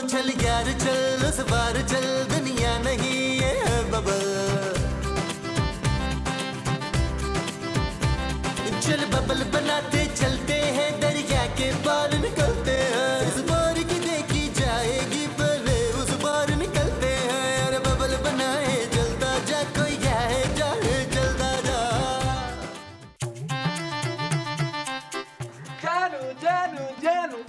चल यार चल, उस बार चल, दुनिया नहीं ये है बबल। चल बबल बनाते चलते हैं, दरिया के पार निकलते हैं। इस बार की देखी जाएगी पहले, उस बार निकलते हैं। अरे बबल बनाए चलता जा, कोई जाए जाए चलता जा। जानू जानू जानू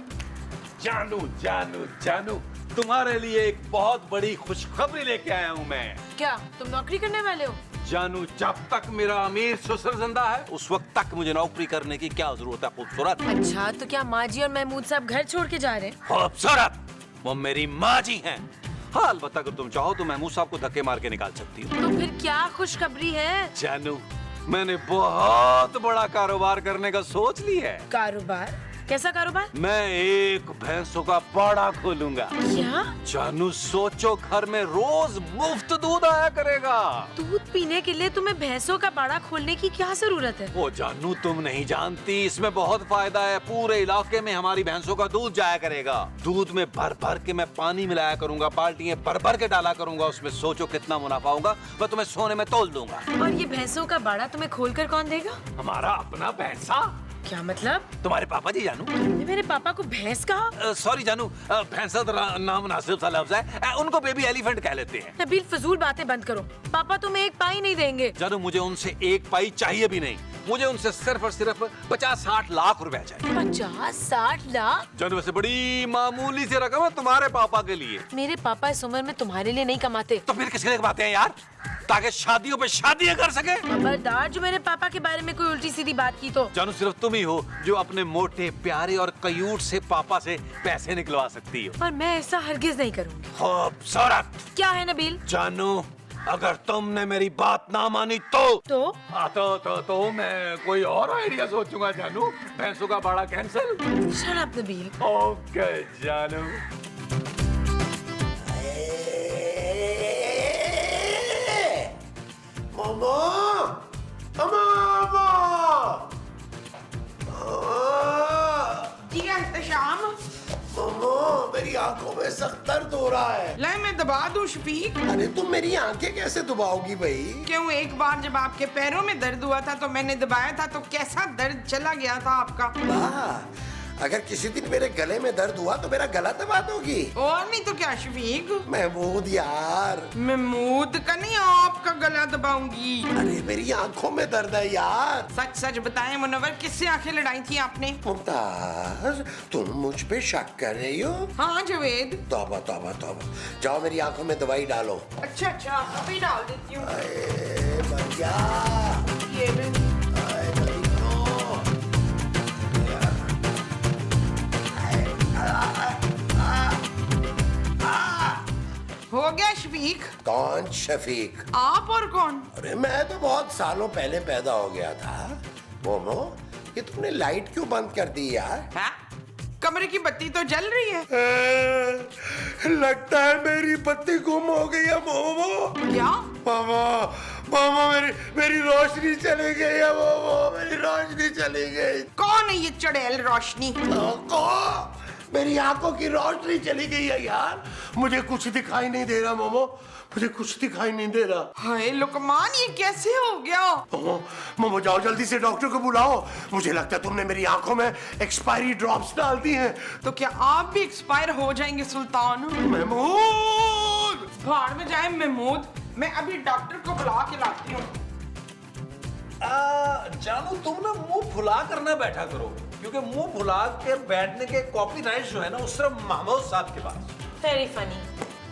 जानू जानू जानू, तुम्हारे लिए एक बहुत बड़ी खुशखबरी लेके आया हूँ मैं। क्या तुम नौकरी करने वाले हो? जानू, जब तक मेरा अमीर ससुर जिंदा है उस वक्त तक मुझे नौकरी करने की क्या जरूरत है खूबसूरत। अच्छा, तो क्या माँ जी और महमूद साहब घर छोड़ के जा रहे हैं? खूबसूरत, वो मेरी माँ जी हैं। हाँ, अलबत्ता अगर तुम चाहो तो महमूद साहब को धक्के मार के निकाल सकती हो। तो फिर क्या खुशखबरी है? जानू, मैंने बहुत बड़ा कारोबार करने का सोच लिया है। कारोबार? कैसा कारोबार? मैं एक भैंसों का बाड़ा खोलूंगा। क्या? जानू, सोचो घर में रोज मुफ्त दूध आया करेगा। दूध पीने के लिए तुम्हें भैंसों का बाड़ा खोलने की क्या जरूरत है? ओ जानू, तुम नहीं जानती, इसमें बहुत फायदा है। पूरे इलाके में हमारी भैंसों का दूध जाया करेगा। दूध में भर भर के मैं पानी मिलाया करूंगा, बाल्टियां भर भर के डाला करूंगा। उसमें सोचो कितना मुनाफा होगा। मैं तुम्हें सोने में तोल दूंगा। और ये भैंसों का बाड़ा तुम्हें खोलकर कौन देगा? हमारा अपना भैंसा। क्या मतलब? तुम्हारे पापा जी। जानू, तुमने मेरे पापा को भैंस कहा? सॉरी जानू, भैंसा तो नाम मुनासिब सा लफ्ज है। उनको बेबी एलिफेंट कह लेते हैं। नबील, फजूल बातें बंद करो। पापा तुम्हें एक पाई नहीं देंगे। जानू, मुझे उनसे एक पाई चाहिए भी नहीं। मुझे उनसे सिर्फ और सिर्फ 50-60 लाख रुपए चाहिए। 50-60 लाख? जानू, वैसे बड़ी मामूली सी रकम है तुम्हारे पापा के लिए। मेरे पापा इस उम्र में तुम्हारे लिए नहीं कमाते। तो फिर किसके लिए कमाते हैं यार? ताकि शादियों पे शादियां कर सके। खबरदार जो मेरे पापा के बारे में कोई उल्टी सीधी बात की तो। जानू, सिर्फ तुम ही हो जो अपने मोटे प्यारे और क्यूट से पापा से पैसे निकलवा सकती हो। और मैं ऐसा हरगिज नहीं करूंगी। खूबसूरत। क्या है नबील? जानू, अगर तुमने मेरी बात ना मानी तो तो मैं कोई और आइडिया सोचूंगा। जानू, भैंसों का बाड़ा cancel. Shut up Nabeel. Okay जानू। मामा, मामा, जी एहतशाम, मामा, मेरी आंखों में सख्त दर्द हो रहा है। ले मैं दबा दूं शफीक? अरे तुम मेरी आंखें कैसे दबाओगी भाई? क्यों, एक बार जब आपके पैरों में दर्द हुआ था तो मैंने दबाया था तो कैसा दर्द चला गया था आपका। वाह, अगर किसी दिन मेरे गले में दर्द हुआ तो मेरा गला दबा दोगी? और नहीं तो क्या शफीक? महमूद यार। महमूद का नहीं, आपका गला दबाऊंगी। अरे मेरी आंखों में दर्द है यार। सच सच बताएं मुनव्वर, किससे आंखें लड़ाई थी आपने? मुमताज, तुम मुझ पे शक कर रही हो? हाँ जवेद। तौबा तौबा तौबा, जाओ मेरी आंखों में दवाई डालो। अच्छा अच्छा, अभी डाल देती हूँ। अरे बढ़िया। ये मैं अरे बढ़िया। हो गया शफीक? कौन शफीक? आप और कौन? अरे मैं तो बहुत सालों पहले पैदा हो गया था। मोमो, ये तुमने लाइट क्यों बंद कर दी यार? हाँ? कमरे की बत्ती तो जल रही है। लगता है मेरी बत्ती गुम हो गई है मोमो। क्या? मामा, मामा, मेरी रोशनी चली गई है मोमो, मेरी रोशनी चली गई। कौन है ये चड़ैल रोशनी? को मेरी आंखों की रोशनी चली गई है यार। मुझे कुछ दिखाई नहीं दे रहा मोमो, मुझे कुछ दिखाई नहीं दे रहा। हाय लुकमान, ये कैसे हो गया? मोमो जाओ जल्दी से डॉक्टर को बुलाओ। मुझे लगता है तुमने मेरी आंखों में एक्सपायरी ड्रॉप्स डाल दी हैं। तो क्या आप भी एक्सपायर हो जाएंगे सुल्तान? महमूद, भाड़ में जाए महमूद, मैं अभी डॉक्टर को बुला के लाती हूँ। जानू, तुम ना मुंह फुला कर ना बैठा करो, क्योंकि मुंह फुला के बैठने के कॉपीराइट जो है ना वो सिर्फ महमूद साहब के पास। Very funny.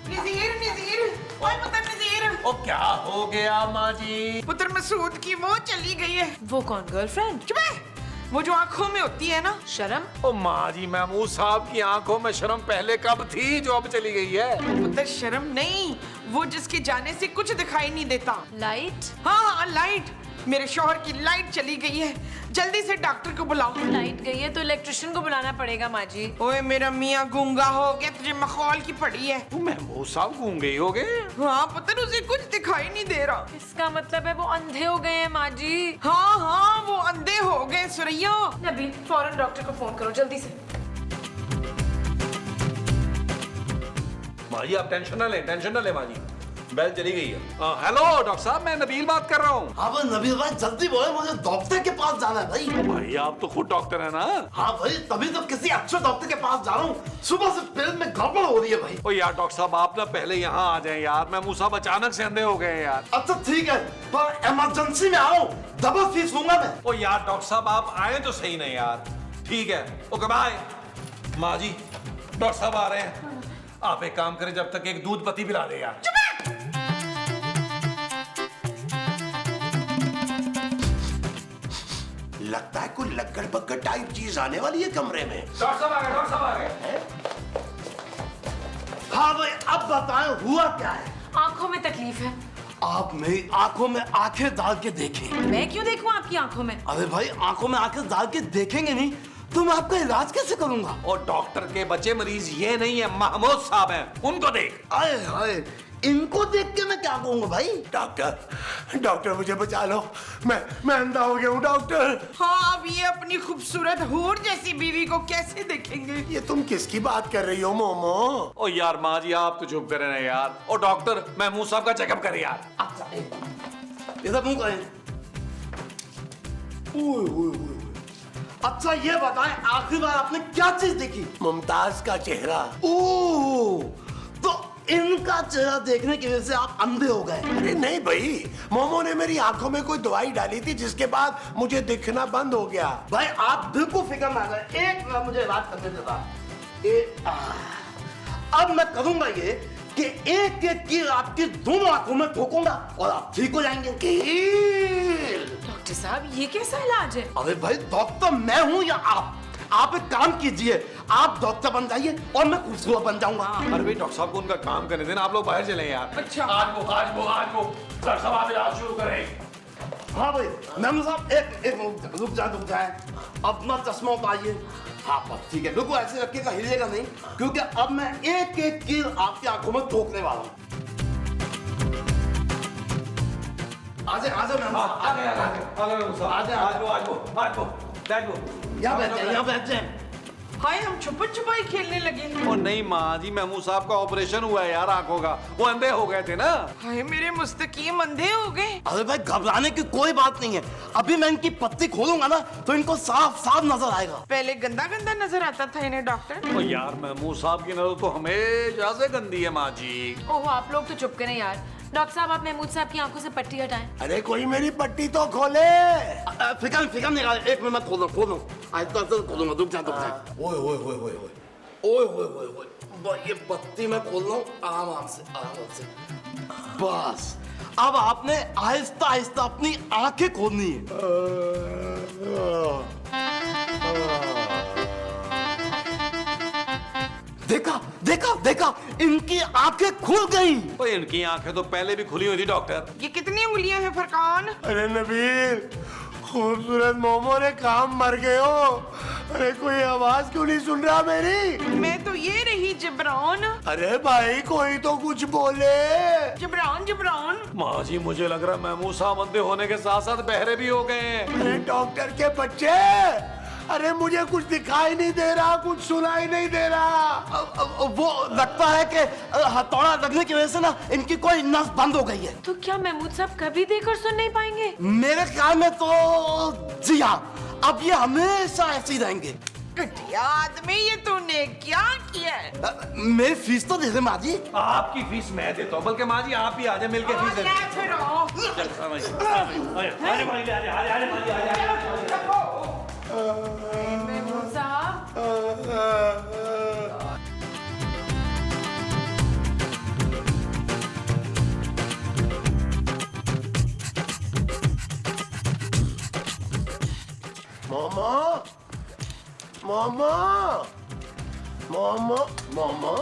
नज़ीर, नज़ीर, ओए पुत्र नज़ीर। ओ क्या हो गया माँ जी? पुत्र मसूद की वो चली गई है। वो कौन? गर्लफ्रेंड? चुप है, वो जो आंखों में होती है ना। शर्म? ओ माँ जी, महमूद साहब की आंखों में शर्म पहले कब थी जो अब चली गई है? पुत्र शर्म नहीं, वो जिसके जाने से कुछ दिखाई नहीं देता। लाइट? हाँ हाँ लाइट, मेरे शौहर की लाइट चली गई है। जल्दी से डॉक्टर को बुलाओ। लाइट गई है तो इलेक्ट्रिशियन को बुलाना पड़ेगा माँ जी। ओए मेरा मियाँ गूंगा हो गया, तुझे मखौल की पड़ी है। महमूद साहब गूंगे हो गए? हाँ पुत्र, उसे कुछ दिखाई नहीं दे रहा। इसका मतलब है वो अंधे हो गए हैं माँ जी। हाँ हाँ, वो अंधे हो गए सुरैया। नबील, फौरन डॉक्टर को फोन करो जल्दी से। माँ जी आप टेंशन ना ले माँ जी, बेल चली गई है। हेलो डॉक्टर साहब, मैं नबील बात कर रहा हूँ। हाँ भाई नबील भाई जल्दी बोले, मुझे डॉक्टर के पास जाना है भाई। भाई आप तो खुद डॉक्टर है ना। हाँ भाई तभी तो किसी अच्छे डॉक्टर के पास जा रहा हूँ, सुबह से पेट में गड़बड़ हो रही है भाई। ओ यार डॉक्टर साहब आप ना पहले यहाँ आ जाएं यार, मैं मुँह साहब अचानक से अंधे हो गए हैं यार। अच्छा ठीक है, पर इमरजेंसी में आ रहा हूँ, डबल फीस लूंगा मैं। ओ यार डॉक्टर साहब आप आए तो सही नहीं यार। ठीक है ओके बाय। माँ जी डॉक्टर साहब आ रहे हैं, आप एक काम करें जब तक एक दूध पत्ती पिला दे यार। लगता है कोई लक्कड़ बक्कड़ टाइप चीज आने वाली है कमरे में। डॉक्टर साहब आ गए, डॉक्टर साहब आ गए। हाँ भाई अब बताएं हुआ क्या है। आंखों में तकलीफ है। आप मेरी आंखों में आंखें डाल के देखें। मैं क्यों देखूं आपकी आंखों में? अरे भाई आंखों में आंखें डाल के देखेंगे नहीं तो मैं आपका इलाज कैसे करूंगा। और डॉक्टर के बच्चे मरीज ये नहीं है, महमूद साहब हैं, उनको देख। आए हाय इनको देख के मैं क्या कहूंगा भाई। डॉक्टर डॉक्टर मुझे बचा लो, मैं अंधा हो गया हूँ डॉक्टर। हाँ अब ये अपनी खूबसूरत हूर जैसी बीवी को कैसे देखेंगे? ये तुम किसकी बात कर रही हो मोमो? ओ यार माँ जी आप तो चुप करे ना यार। ओ डॉक्टर महमूद साहब का चेकअप करे यार। अच्छा इधर मुंह करें। ओए ओए ओए। अच्छा ये बताएं आखिरी बार आपने क्या चीज देखी? मुमताज का चेहरा। ओह तो इनका चेहरा देखने की वजह से आप अंधे हो गए। अरे नहीं भाई, मोमो ने मेरी आंखों में कोई दवाई डाली थी जिसके बाद मुझे दिखना बंद हो गया। भाई आप बिल्कुल फिक्र ना करें, एक मिनट मुझे बात करने देता। अब मैं करूंगा ये कि एक एक कील आपकी दोनों आंखों में ठोकूंगा और आप ठीक हो जाएंगे। डॉक्टर साहब ये कैसा इलाज है? अरे भाई डॉक्टर मैं हूं या आप एक काम कीजिए, आप डॉक्टर बन जाइए और मैं खूबसूरत बन जाऊंगा। अरे भाई डॉक्टर साहब को उनका काम करने देना, आप लोग बाहर चले यार। अच्छा। आज वो डॉक्टर साहब आप इलाज शुरू करें। हाँ भाई मैम साहब एक रुक जाए अपना चश्मा उतारिए। हाँ बस ठीक है, बिल्कुल ऐसे रखिएगा, हिलेगा नहीं, क्योंकि अब मैं एक एक कील आपकी आंखों में ठोकने वाला हूँ। आजे मैम यहाँ बैठ जाए। हाय हम छुपन छुपाई खेलने लगे। ओ नहीं माँ जी, महमूद साहब का ऑपरेशन हुआ है यार आंखों का, वो अंधे हो गए थे ना। हाय मेरे मुस्तकीम अंधे हो गए। अरे भाई घबराने की कोई बात नहीं है, अभी मैं इनकी पत्ती खोलूंगा ना तो इनको साफ साफ नजर आएगा। पहले गंदा गंदा नजर आता था इन्हें डॉक्टर। ओ यार महमूद साहब की नजर तो हमेशा से गंदी है माँ जी। ओह आप लोग तो चुप करें यार। डॉक्टर साहब आप महमूद साहब की आंखों से पट्टी हटाएं। अरे कोई मेरी पट्टी तो खोले। फिकर निकाल, एक मिनट खोलो आज तक खोलूंगा, रुक जा। ओए ये बत्ती मैं खोल रहा हूँ आराम से। बस अब आपने आहिस्ता आहिस्ता अपनी आंखें खोलनी है। देखा इनकी आंखें खुल गई। ओ इनकी आंखें तो पहले भी खुली हुई थी डॉक्टर। ये कितनी उंगलियां हैं फरकान? अरे नबील, खूबसूरत मोमो ने काम मर गए हो। अरे कोई आवाज क्यों नहीं सुन रहा मेरी? मैं तो ये रही जबरान। अरे भाई कोई तो कुछ बोले। जबरान माँ जी मुझे लग रहा है महमूद साहब अंधे होने के साथ साथ बहरे भी हो गए हैं। अरे डॉक्टर के बच्चे, अरे मुझे कुछ दिखाई नहीं दे रहा, कुछ सुनाई नहीं दे रहा। वो लगता है कि हथौड़ा लगने की वजह से ना इनकी कोई नस बंद हो गई है। तो क्या महमूद साहब कभी देखकर सुन नहीं पाएंगे? मेरे ख्याल में तो जी हाँ, अब ये हमेशा ऐसे ही रहेंगे। घटिया आदमी, ये तूने क्या किया है? मेरी फीस तो दे दे माँ जी। आपकी फीस मैं देता हूँ, बल्कि माँ जी आप ही आ जाए मिलके फीस दे दें। महमूद साहब मोमो मोमो मोमो मोमो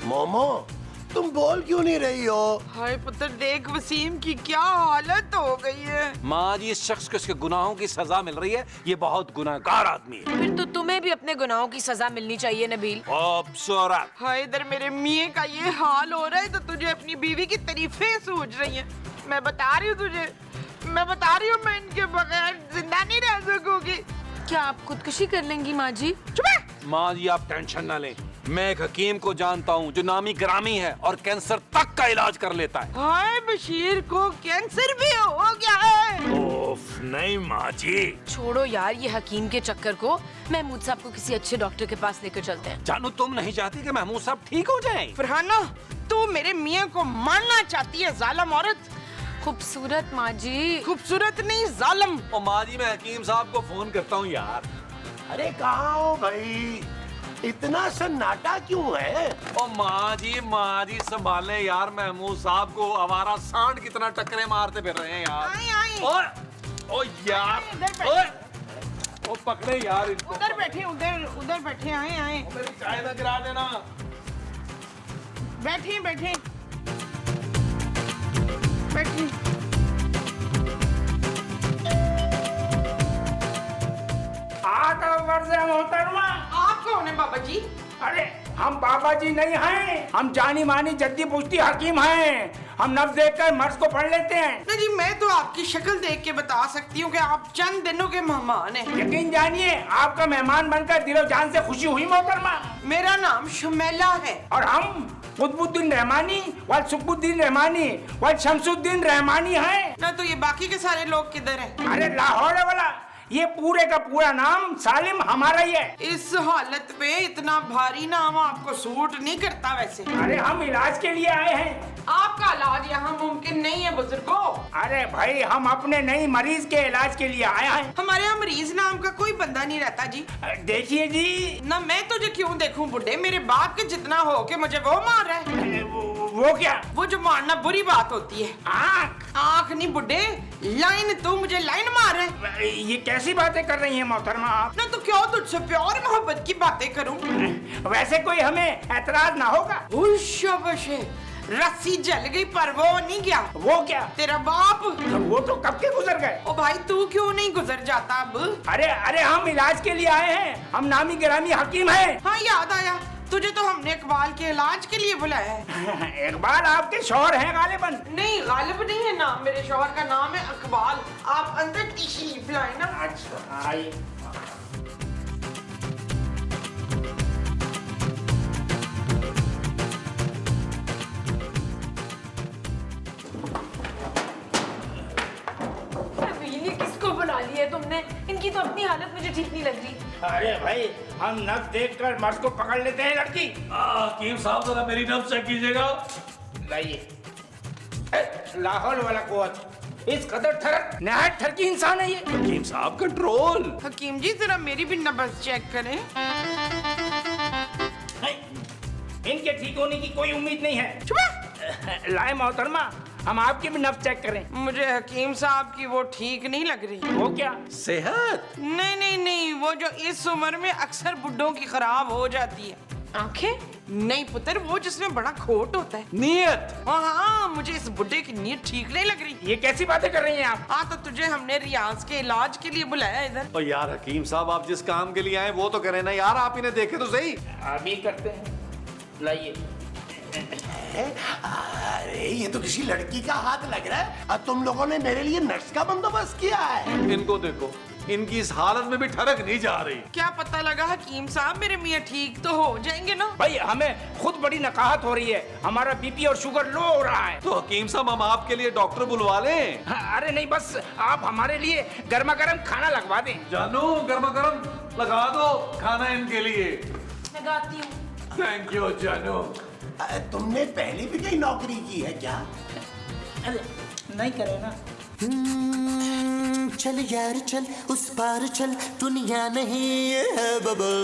मोमो, तुम बोल क्यों नहीं रही हो? हाय पुत्र देख वसीम की क्या हालत हो गई है। माँ जी इस शख्स को इसके गुनाहों की सजा मिल रही है, ये बहुत गुनाहगार आदमी है। फिर तो तुम्हें भी अपने गुनाहों की सजा मिलनी चाहिए नबील। खूबसूरत। हाय इधर मेरे मियाँ का ये हाल हो रहा है तो तुझे अपनी बीवी की तारीफें सूझ रही हैं। मैं बता रही हूँ तुझे, मैं इनके बगैर जिंदा नहीं रह सकूंगी। क्या आप खुदकुशी कर लेंगी माँ जी? चुप है। माँ जी आप टेंशन ना लें, मैं एक हकीम को जानता हूँ जो नामी ग्रामी है और कैंसर तक का इलाज कर लेता है। हाय बशीर को कैंसर भी हो गया है। ओफ नहीं माँ जी। छोड़ो यार ये हकीम के चक्कर को, महमूद साहब को किसी अच्छे डॉक्टर के पास लेकर चलते हैं। जानू तुम नहीं चाहती कि महमूद साहब ठीक हो जाएं? फरहाना तू मेरे मियाँ को मारना चाहती है, जालिम औरत। खूबसूरत माँ जी। खूबसूरत नहीं जालिम। ओ माँ जी मैं हकीम साहब को फोन करता हूँ यार। अरे कहाँ हो भाई, इतना सन्नाटा क्यों है? ओ माँ जी संभाले यार, महमूद साहब को आवारा सांड की तरह टक्करे मारते फिर रहे हैं यार। आई। ओ यार इधर ओए, ओ पकड़े यार इनको। उधर बैठे, उधर बैठे। आए मेरी चाय ना गिरा देना। बैठे। मोहतरमा, आप कौन है बाबा जी? अरे हम बाबा जी नहीं हैं, हम जानी मानी जद्दी पुश्ती हकीम हैं। हम नब्ज देखकर मर्ज को पढ़ लेते हैं। नहीं जी, मैं तो आपकी शक्ल देख के बता सकती हूँ कि आप चंद दिनों के मेहमान हैं। यकीन जानिए आपका मेहमान बनकर दिलो जान से खुशी हुई मोहतरमा। मेरा नाम शुमेला है। और हम कुतुबुद्दीन रहमानी व सुब्बुद्दीन रहमानी व शमसुद्दीन रहमानी हैं। ना तो ये बाकी के सारे लोग किधर हैं? अरे लाहौर वाला, ये पूरे का पूरा नाम सालिम हमारा ही है। इस हालत पे इतना भारी नाम आपको सूट नहीं करता वैसे। अरे हम इलाज के लिए आए हैं। आपका इलाज यहाँ मुमकिन नहीं है बुजुर्गो। अरे भाई हम अपने नई मरीज के इलाज के लिए आए हैं। हमारे यहाँ मरीज नाम का कोई बंदा नहीं रहता जी। देखिए जी। ना मैं तुझे क्यों देखूं बुड्ढे, मेरे बाप के जितना हो के मुझे वो मार रहा है। वो क्या? वो जो मारना बुरी बात होती है। आँख नहीं बुड्ढे, लाइन। तू मुझे लाइन मार रहा है। ये कैसी बातें कर रही हैं मोहतरमा आप? ना तो क्यों तुझसे प्यार मोहब्बत की बातें करूं? वैसे कोई हमें एतराज ना होगा। शाबाश, रस्सी जल गई पर वो नहीं गया। वो क्या? तेरा बाप। वो तो कब के गुजर गए। ओ भाई तू क्यों नहीं गुजर जाता अब? अरे हम इलाज के लिए आए हैं, हम नामी गिरामी हकीम हैं। हाँ याद आया, तुझे तो हमने इकबाल के इलाज के लिए बुलाया है। इकबाल आपके शौहर हैं गालिबन? नहीं गालिब नहीं है नाम, मेरे शौहर का नाम है इकबाल। आप अंदर तशरीफ लाए ना। अच्छा आइए। ये किसको बुला लिया है तुमने? इनकी तो अपनी हालत मुझे ठीक नहीं लग रही। अरे भाई हम नब्ज देखकर मर्ज को पकड़ लेते हैं लड़की। हकीम साहब जरा मेरी नब्ज चेक कीजिएगा। लाइए। लाहौल वाला कोच, इस कदर ठरक नहायत ठरकी इंसान है ये। हकीम साहब कंट्रोल। हकीम जी जरा मेरी भी नब्ज चेक करें। इनके ठीक होने की कोई उम्मीद नहीं है। लाए मोहतरमा, हम आपकी भी नब्ज चेक करें। मुझे हकीम साहब की वो ठीक नहीं लग रही। वो क्या? सेहत? नहीं, वो जो इस उम्र में अक्सर बुड्ढों की खराब हो जाती है। आंखें? नहीं पुत्र, वो जिसमें बड़ा खोट होता है। नीयत? हाँ, मुझे इस बुड्ढे की नीयत ठीक नहीं लग रही। ये कैसी बातें कर रही हैं आप? हाँ तो तुझे हमने रियाज के इलाज के लिए बुलाया इधर। और यार हकीम साहब आप जिस काम के लिए आए वो तो करें ना यार, आप इन्हें देखे तो सही। अभी करते हैं। लाइए। अरे ये तो किसी लड़की का हाथ लग रहा है। और तुम लोगों ने मेरे लिए नर्स का बंदोबस्त किया है। इनको देखो, इनकी इस हालत में भी ठरक नहीं जा रही। क्या पता लगा हकीम साहब, मेरे मियाँ ठीक तो हो जाएंगे ना? भाई हमें खुद बड़ी नकाहत हो रही है, हमारा बीपी और शुगर लो हो रहा है। तो हकीम साहब हम आपके लिए डॉक्टर बुलवा लें? अरे नहीं, बस आप हमारे लिए गर्मा गर्म खाना लगवा दें। जानू गर्मा गर्म लगा दो खाना इनके लिए। लगाती हूँ। थैंक यू जानू। तुमने पहले भी कहीं नौकरी की है क्या? नहीं करे ना। चल यार चल उस पार चल, दुनिया नहीं है बबल।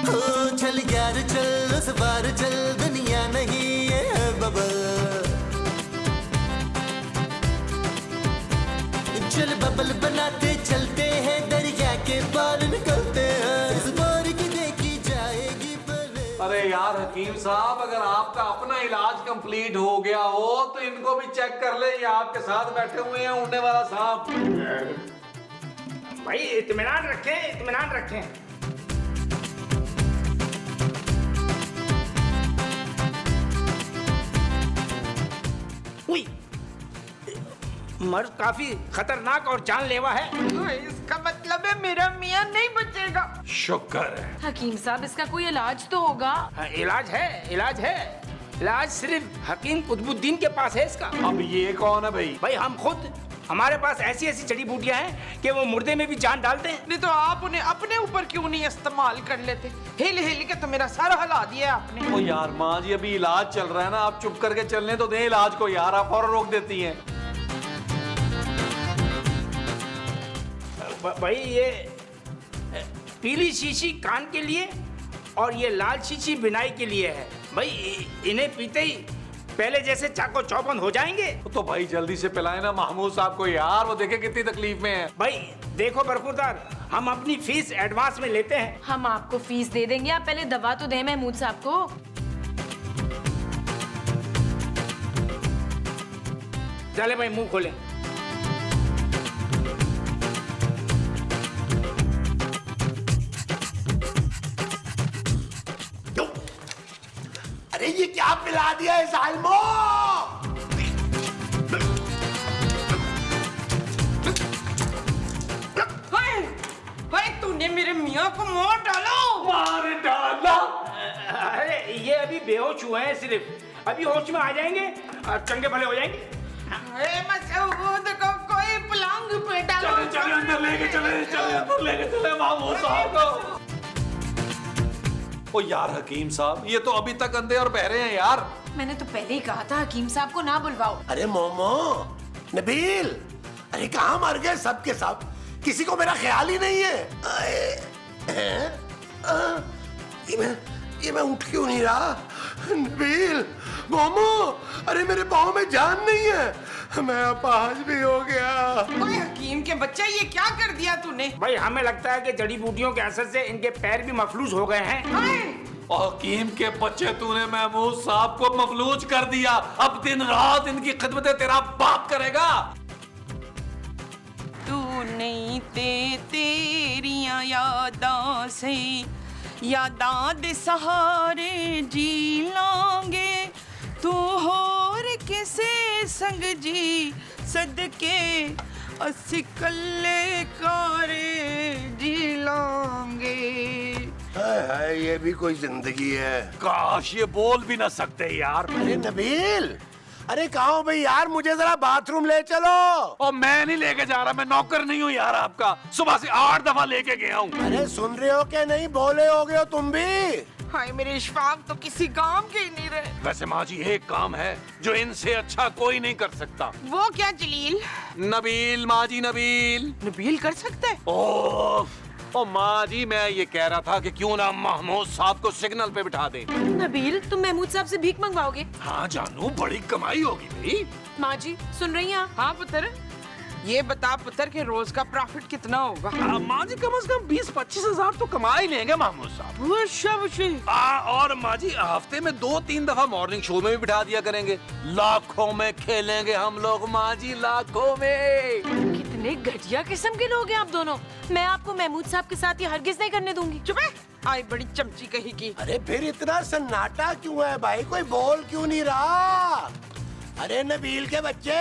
ओ चल यार चल उस पार चल, दुनिया नहीं है बबल। चल बबल बनाते चलते हैं, दरिया के पार निकलते हैं। इस बार की देखी जाएगी पले। अरे यार हकीम साहब, अगर आपका अपना इलाज कंप्लीट हो गया हो तो इनको भी चेक कर ले। ये आपके साथ बैठे हुए हैं उड़ने वाला सांप। भाई इत्मीनान रखें, इत्मीनान रखें। मर्ज काफी खतरनाक और जानलेवा है। इस इसका मतलब है मेरा मियाँ नहीं बचेगा। शुक्र है। हकीम साहब, इसका कोई इलाज तो होगा। हाँ, इलाज है। इलाज सिर्फ हकीम कुतुबुद्दीन के पास है इसका। अब ये कौन है भाई? भाई हम खुद, हमारे पास ऐसी ऐसी जड़ी बूटियां हैं कि वो मुर्दे में भी जान डालते हैं। नहीं तो आप उन्हें अपने ऊपर क्यों नहीं इस्तेमाल कर लेते? हिल हिल के तो मेरा सर हिला दिया आपने। ओ यार माँ जी, अभी इलाज चल रहा है ना, आप चुप करके चलने तो दें इलाज को यार, आप और रोक देती हैं। भाई ये पीली शीशी कान के लिए और ये लाल शीशी बिनाई के लिए है। भाई इन्हें पीते ही पहले जैसे चाको चौबंद हो जाएंगे। तो भाई जल्दी से पिलाए ना महमूद साहब को यार, वो देखे कितनी तकलीफ में है। भाई देखो बरखुरदार, हम अपनी फीस एडवांस में लेते हैं। हम आपको फीस दे देंगे, आप पहले दवा तो दें महमूद साहब को। चले भाई मुंह खोले। अरे ये क्या पिला दिया है सालमो? तूने मेरे मियाँ को मार डाला। मार डाला? अरे ये अभी बेहोश हुए हैं, सिर्फ अभी होश में आ जाएंगे और चंगे भले हो जाएंगे। मसूद को कोई पलंग पे डालो। चले अंदर लेके चले महमूद साहब को। ओ यार हकीम साहब, ये तो अभी तक अंधे और बहरे हैं यार। मैंने तो पहले ही कहा था हकीम साहब को ना बुलवाओ। अरे मोमो, नबील, अरे कहाँ मर गए सब के सब? किसी को मेरा ख्याल ही नहीं है। ये मैं उठ क्यों नहीं रहा? नबील, मोमो, अरे मेरे पाँव में जान नहीं है, मैं अपाहिज भी हो गया। कोई हकीम के बच्चे, ये क्या कर दिया तूने? भाई हमें लगता है कि जड़ी बूटियों के असर से इनके पैर भी मफलूज हो गए हैं। और हकीम के बच्चे, तूने महमूद साहब को मफलूज कर दिया। अब दिन रात इनकी खिदमतें तेरा बाप करेगा। तू नहीं तेरियां यादां से, यादां दे सहारे जी लांगे, तू होर किसे संग जी सदके असी कल्ले कारे जी लांगे। हाय, ये भी कोई जिंदगी है? काश ये बोल भी ना सकते यार। अरे नबील, अरे कहाँ हो भाई यार, मुझे जरा बाथरूम ले चलो। और मैं नहीं लेके जा रहा, मैं नौकर नहीं हूँ यार आपका। सुबह से 8 दफा लेके गया हूँ। अरे सुन रहे हो क्या? नहीं बोले हो गए हो तुम भी? हाय मेरे इशफाक तो किसी काम के ही नहीं रहे। वैसे माँ जी, एक काम है जो इनसे अच्छा कोई नहीं कर सकता। वो क्या जलील? नबील माँ जी, नबील। नबील कर सकता है? ओह, ओ माँ जी, मैं ये कह रहा था कि क्यों ना महमूद साहब को सिग्नल पे बिठा दे। नबील, तुम महमूद साहब से भीख मंगवाओगे? हाँ जानू, बड़ी कमाई होगी भाई। माँ जी सुन रही हैं आप? हाँ पुत्र, ये बता पुत्र के रोज का प्रॉफिट कितना होगा? माँ जी, कम से कम 20-25 हजार तो कमा ही लेंगे महमूद साहब। और माँ जी, हफ्ते में 2-3 दफा मॉर्निंग शो में भी बिठा दिया करेंगे। लाखों में खेलेंगे हम लोग माँ जी, लाखों में। कितने घटिया किस्म के लोग हैं आप दोनों। मैं आपको महमूद साहब के साथ ये हरगिज नहीं करने दूंगी। चुप है, आई बड़ी चमची कही की। अरे फिर इतना सन्नाटा क्यों है भाई? कोई बोल क्यों नहीं रहा? अरे नबील के बच्चे,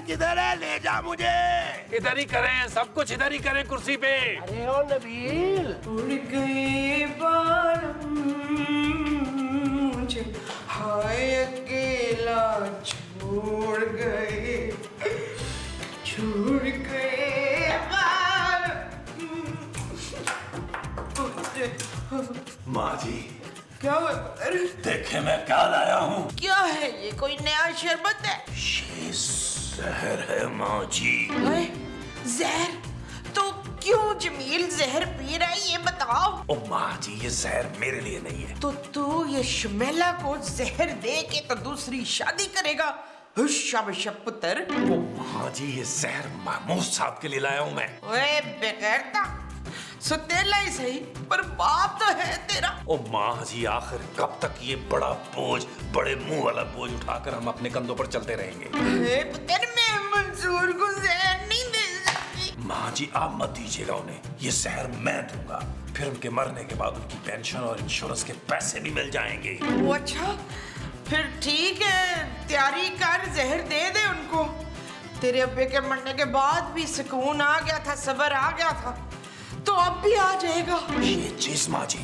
किधर है? ले जा मुझे। इधर ही करें, सब कुछ इधर ही करें कुर्सी पे। अरे ओ नबील, उड़ गए बालम मुझे, हाय अकेला छोड़ गए माँ जी, क्या हुआ पुत्र? देखे मैं क्या लाया हूँ। क्या है ये? कोई नया शरबत है? ये जहर है माँ जी। ओए, जहर? तो क्यों जमील जहर पी रहा है, ये बताओ। ओ माँ जी, ये जहर मेरे लिए नहीं है। तो तू ये शमेला को जहर दे के तो दूसरी शादी करेगा? शाबाश पुत्र। ओ माँ जी, ये जहर महमूद साहब के लिए लाया हूँ मैं। ओए बेगैरता, सुतेला ही सही पर बाप तो है तेरा। ओ माँ जी, आखिर कब तक ये बड़ा बोझ, बड़े मुंह वाला बोझ उठाकर हम अपने कंधों पर चलते रहेंगे? पुत्र, मैं मंसूर को जहर नहीं दे सकती। माँ जी, आप मत दीजिएगा उन्हें, ये जहर मैं दूंगा। फिर उनके मरने के बाद उनकी पेंशन और इंश्योरेंस के पैसे भी मिल जाएंगे। वो अच्छा, फिर ठीक है, तैयारी कर, जहर दे दे उनको। तेरे अब्बे के मरने के बाद भी सुकून आ गया था, सब्र आ गया था, तो अब भी आ जाएगा। ये चीज माँ जी,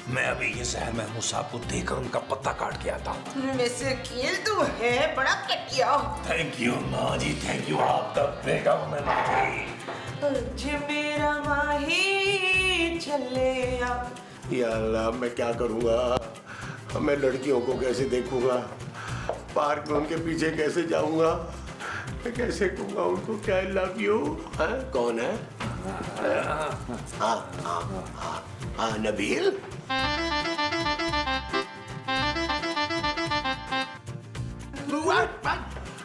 मैं अभी ये शहर में हूँ, साहब को देकर उनका पत्ता काट के आता हूँ। वैसे कील तू है बड़ा कटिया। थैंक यू माँ जी, थैंक यू, आपका बेटा हूँ मैं माँ जी। जे मेरा माही चले अब। या अल्लाह, मैं क्या करूँगा? मैं लड़कियों को कैसे देखूंगा? पार्क में उनके पीछे कैसे जाऊंगा? मैं कैसे कहूँगा उनको क्या आई लव यू? कौन है? हाँ, नबील।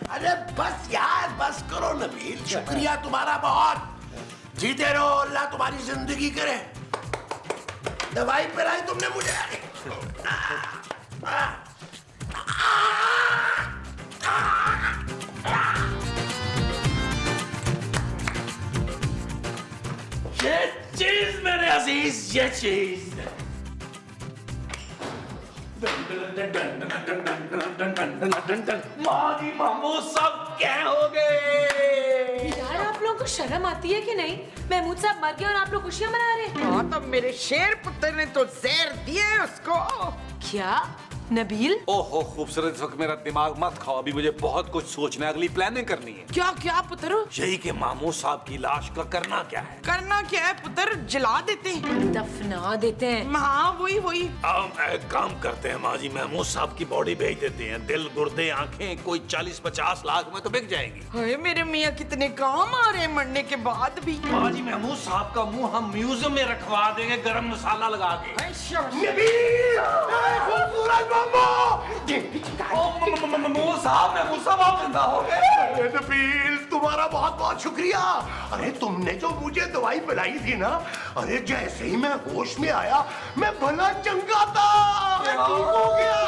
अरे बस यार, बस करो नबील, शुक्रिया तुम्हारा बहुत। जीते रहो, अल्लाह तुम्हारी जिंदगी करे। दवाई पिलाई तुमने मुझे। ये चीज मेरे अजीज, ये चीज। माँ जी, मामू सब क्या हो गए? यार आप लोगों को शर्म आती है कि नहीं? महमूद साहब मर गए और आप लोग खुशियां मना रहे हैं। हाँ तो मेरे शेर पुत्र ने तो जहर दिए उसको। क्या नबील? ओहो खूबसूरत, इस वक्त मेरा दिमाग मत खाओ, अभी मुझे बहुत कुछ सोचना है, अगली प्लानिंग करनी है। क्या क्या पुत्र? यही कि मामू साहब की लाश का करना क्या है? करना क्या है पुत्र? जला देते हैं, दफना देते हैं। हाँ वही वही। अब एक काम करते हैं माँ जी, महमूद साहब की बॉडी भेज देते हैं, दिल गुर्दे आंखें कोई 40-50 लाख में तो बिक जाएंगी। हाय मेरे मियाँ कितने काम आ रहे हैं मरने के बाद भी। माँ जी, महमूद साहब का मुंह हम म्यूजियम में रखवा देंगे गरम मसाला लगा के। खूबसूरत मामू। महमूद साहब आप जिंदा हो गए। अरे नबील, तुम्हारा बहुत बहुत शुक्रिया। अरे तुमने जो मुझे दवाई पिलाई थी ना, अरे जैसे ही मैं होश में आया, मैं भला चंगा था, मैं ठीक हो गया।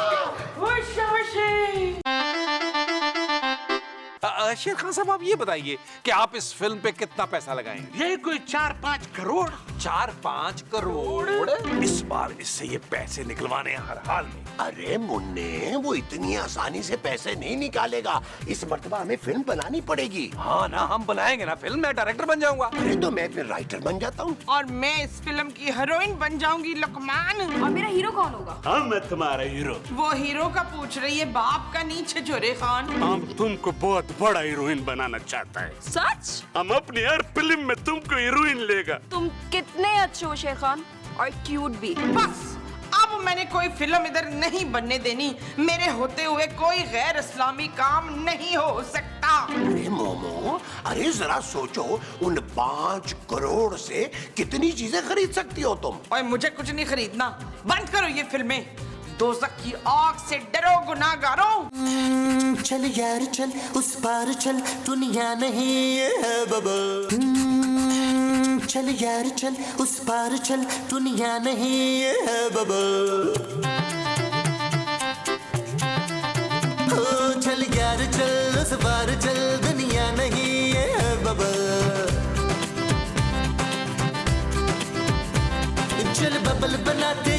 शेर खान साहब, आप ये बताइए कि आप इस फिल्म पे कितना पैसा लगाएंगे? ये कोई 4-5 करोड़। 4-5 करोड़? इस बार इससे ये पैसे निकलवाने हैं हर हाल में। अरे मुन्ने, वो इतनी आसानी से पैसे नहीं निकालेगा। इस मर्तबा हमें फिल्म बनानी पड़ेगी। हाँ ना, हम बनाएंगे ना फिल्म, मैं डायरेक्टर बन जाऊंगा। अरे तो मैं फिर राइटर बन जाता हूँ। और मैं इस फिल्म की हीरोइन बन जाऊंगी लुकमान। और मेरा हीरो कौन होगा? हाँ, मैं तुम्हारा हीरो। वो हीरो का पूछ रही है, बाप का नीचे जोरे खान। हम तुमको बहुत बड़ा हीरोइन बनाना चाहता है। सच? हम अपनी हर फिल्म में तुमको हीरोइन लेगा। तुम कितने अच्छे हो शेर खान, और क्यूट भी। बस अब मैंने कोई फिल्म इधर नहीं बनने देनी। मेरे होते हुए कोई गैर इस्लामी काम नहीं हो सकता। अरे मोमो, अरे जरा सोचो, उन 5 करोड़ से कितनी चीजें खरीद सकती हो तुम? और मुझे कुछ नहीं खरीदना, बंद करो ये फिल्में। दोज़ख की आग से डरो गुनाहगारों। चल यार चल, उस पार चल, दुनिया नहीं ये है बबल। चल यार चल, उस पार चल, दुनिया नहीं ये है बबल। ओ चल यार चल, उस पार चल, दुनिया नहीं ये है बबल। चल बबल बनाते